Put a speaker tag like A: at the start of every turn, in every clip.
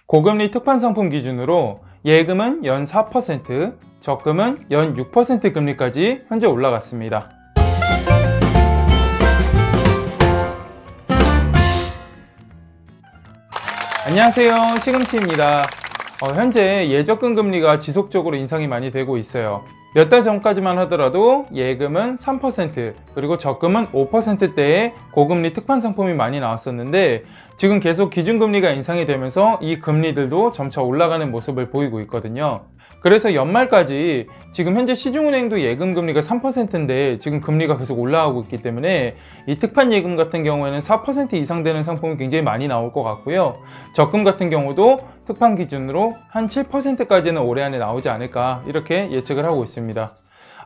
A: 고금리 특판 상품 기준으로 예금은 연 4%, 적금은 연 6% 금리까지 현재 올라갔습니다. 안녕하세요, 시금치입니다. 현재 예적금 금리가 지속적으로 인상이 많이 되고 있어요. 몇 달 전까지만 하더라도 예금은 3%, 그리고 적금은 5%대의 고금리 특판 상품이 많이 나왔었는데 지금 계속 기준금리가 인상이 되면서 이 금리들도 점차 올라가는 모습을 보이고 있거든요. 그래서 연말까지 지금 현재 시중은행도 예금 금리가 3%인데 지금 금리가 계속 올라가고 있기 때문에 이 특판 예금 같은 경우에는 4% 이상 되는 상품이 굉장히 많이 나올 것 같고요. 적금 같은 경우도 특판 기준으로 한 7%까지는 올해 안에 나오지 않을까 이렇게 예측을 하고 있습니다.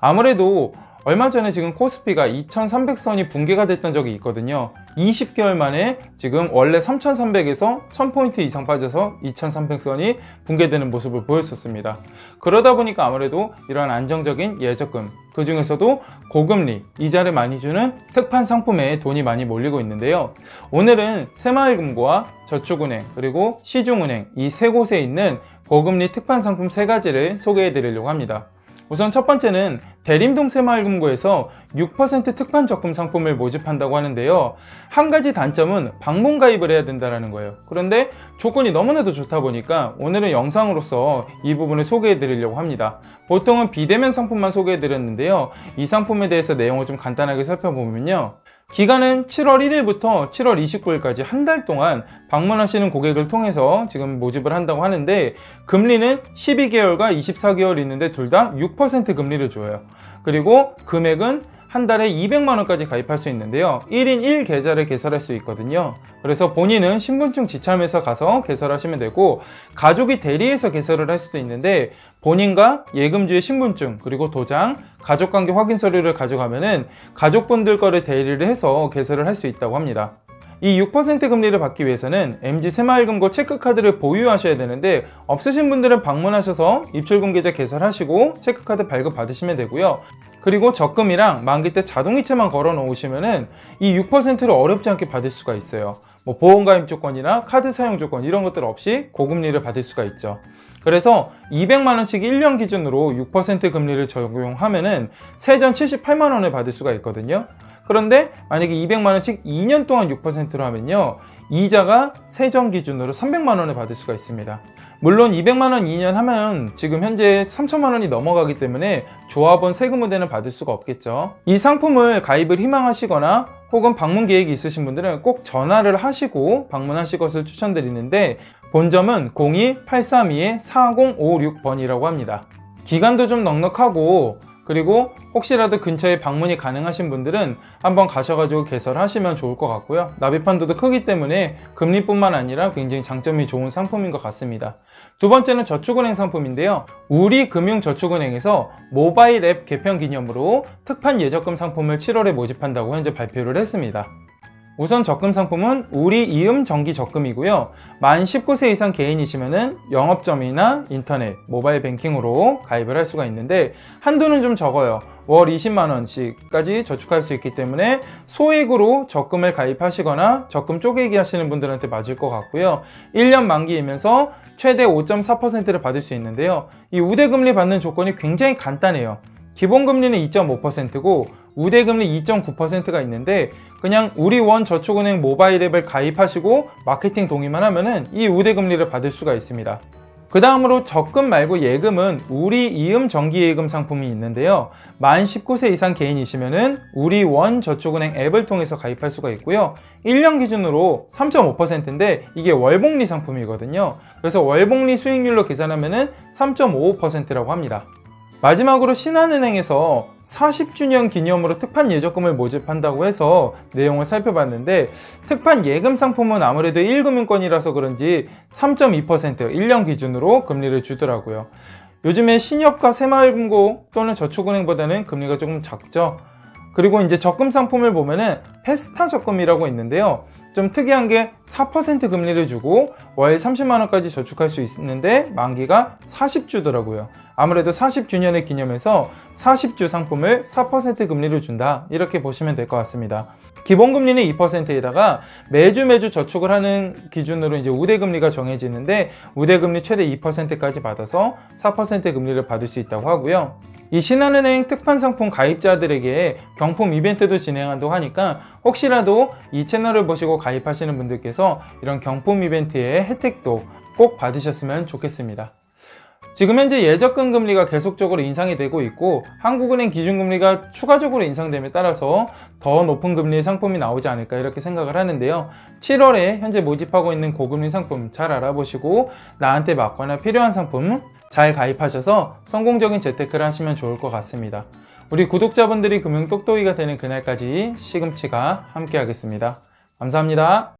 A: 아무래도 얼마 전에 지금 코스피가 2300선이 붕괴가 됐던 적이 있거든요. 20개월 만에 지금 원래 3300에서 1000포인트 이상 빠져서 2300선이 붕괴되는 모습을 보였었습니다. 그러다 보니까 아무래도 이러한 안정적인 예적금, 그 중에서도 고금리, 이자를 많이 주는 특판 상품에 돈이 많이 몰리고 있는데요. 오늘은 새마을금고와 저축은행, 그리고 시중은행 이 세 곳에 있는 고금리 특판 상품 세 가지를 소개해 드리려고 합니다. 우선 첫 번째는 대림동 새마을금고에서 6% 특판 적금 상품을 모집한다고 하는데요. 한 가지 단점은 방문 가입을 해야 된다는 거예요. 그런데 조건이 너무나도 좋다 보니까 오늘은 영상으로서 이 부분을 소개해 드리려고 합니다. 보통은 비대면 상품만 소개해 드렸는데요. 이 상품에 대해서 내용을 좀 간단하게 살펴보면요. 기간은 7월 1일부터 7월 29일까지 한 달 동안 방문하시는 고객을 통해서 지금 모집을 한다고 하는데 금리는 12개월과 24개월 있는데 둘 다 6% 금리를 줘요. 그리고 금액은 한 달에 200만원까지 가입할 수 있는데요. 1인 1계좌를 개설할 수 있거든요. 그래서 본인은 신분증 지참해서 가서 개설하시면 되고 가족이 대리해서 개설을 할 수도 있는데 본인과 예금주의 신분증 그리고 도장, 가족관계 확인 서류를 가져가면은 가족분들 거를 대리를 해서 개설을 할 수 있다고 합니다. 이 6% 금리를 받기 위해서는 MG 새마을금고 체크카드를 보유하셔야 되는데 없으신 분들은 방문하셔서 입출금 계좌 개설하시고 체크카드 발급 받으시면 되고요. 그리고 적금이랑 만기 때 자동이체만 걸어 놓으시면은 이 6%를 어렵지 않게 받을 수가 있어요. 보험가입 조건이나 카드 사용 조건 이런 것들 없이 고금리를 받을 수가 있죠. 그래서 200만원씩 1년 기준으로 6% 금리를 적용하면은 세전 78만원을 받을 수가 있거든요. 그런데 만약에 200만원씩 2년 동안 6%로 하면요. 이자가 세전 기준으로 300만원을 받을 수가 있습니다. 물론 200만원 2년 하면 지금 현재 3천만원이 넘어가기 때문에 조합원 세금 우대는 받을 수가 없겠죠. 이 상품을 가입을 희망하시거나 혹은 방문 계획이 있으신 분들은 꼭 전화를 하시고 방문하실 것을 추천드리는데 본점은 02-832-4056번이라고 합니다. 기간도 좀 넉넉하고 그리고 혹시라도 근처에 방문이 가능하신 분들은 한번 가셔가지고 개설하시면 좋을 것 같고요. 납입한도도 크기 때문에 금리뿐만 아니라 굉장히 장점이 좋은 상품인 것 같습니다. 두 번째는 저축은행 상품인데요. 우리금융저축은행에서 모바일 앱 개편 기념으로 특판 예적금 상품을 7월에 모집한다고 현재 발표를 했습니다. 우선 적금 상품은 우리이음정기적금이고요. 만 19세 이상 개인이시면은 영업점이나 인터넷, 모바일 뱅킹으로 가입을 할 수가 있는데 한도는 좀 적어요. 월 20만원씩까지 저축할 수 있기 때문에 소액으로 적금을 가입하시거나 적금 쪼개기 하시는 분들한테 맞을 것 같고요. 1년 만기이면서 최대 5.4%를 받을 수 있는데요. 이 우대금리 받는 조건이 굉장히 간단해요. 기본금리는 2.5%고 우대금리 2.9%가 있는데 그냥 우리원저축은행 모바일 앱을 가입하시고 마케팅 동의만 하면은 이 우대금리를 받을 수가 있습니다. 그 다음으로 적금 말고 예금은 우리이음정기예금 상품이 있는데요. 만 19세 이상 개인이시면은 우리원저축은행 앱을 통해서 가입할 수가 있고요. 1년 기준으로 3.5%인데 이게 월복리 상품이거든요. 그래서 월복리 수익률로 계산하면은 3.55%라고 합니다. 마지막으로 신한은행에서 40주년 기념으로 특판 예적금을 모집한다고 해서 내용을 살펴봤는데 특판 예금 상품은 아무래도 1금융권이라서 그런지 3.2% 1년 기준으로 금리를 주더라고요. 요즘에 신협과 새마을금고 또는 저축은행보다는 금리가 조금 작죠. 그리고 이제 적금 상품을 보면은 페스타 적금이라고 있는데요. 좀 특이한 게 4% 금리를 주고 월 30만원까지 저축할 수 있는데 만기가 40주더라고요. 아무래도 40주년을 기념해서 40주 상품을 4% 금리를 준다 이렇게 보시면 될 것 같습니다. 기본금리는 2%에다가 매주 저축을 하는 기준으로 이제 우대금리가 정해지는데 우대금리 최대 2%까지 받아서 4% 금리를 받을 수 있다고 하고요. 이 신한은행 특판상품 가입자들에게 경품 이벤트도 진행한다고 하니까 혹시라도 이 채널을 보시고 가입하시는 분들께서 이런 경품 이벤트의 혜택도 꼭 받으셨으면 좋겠습니다. 지금 현재 예적금 금리가 계속적으로 인상이 되고 있고 한국은행 기준금리가 추가적으로 인상됨에 따라서 더 높은 금리의 상품이 나오지 않을까 이렇게 생각을 하는데요. 7월에 현재 모집하고 있는 고금리 상품 잘 알아보시고 나한테 맞거나 필요한 상품 잘 가입하셔서 성공적인 재테크를 하시면 좋을 것 같습니다. 우리 구독자분들이 금융 똑똑이가 되는 그날까지 시금치가 함께 하겠습니다. 감사합니다.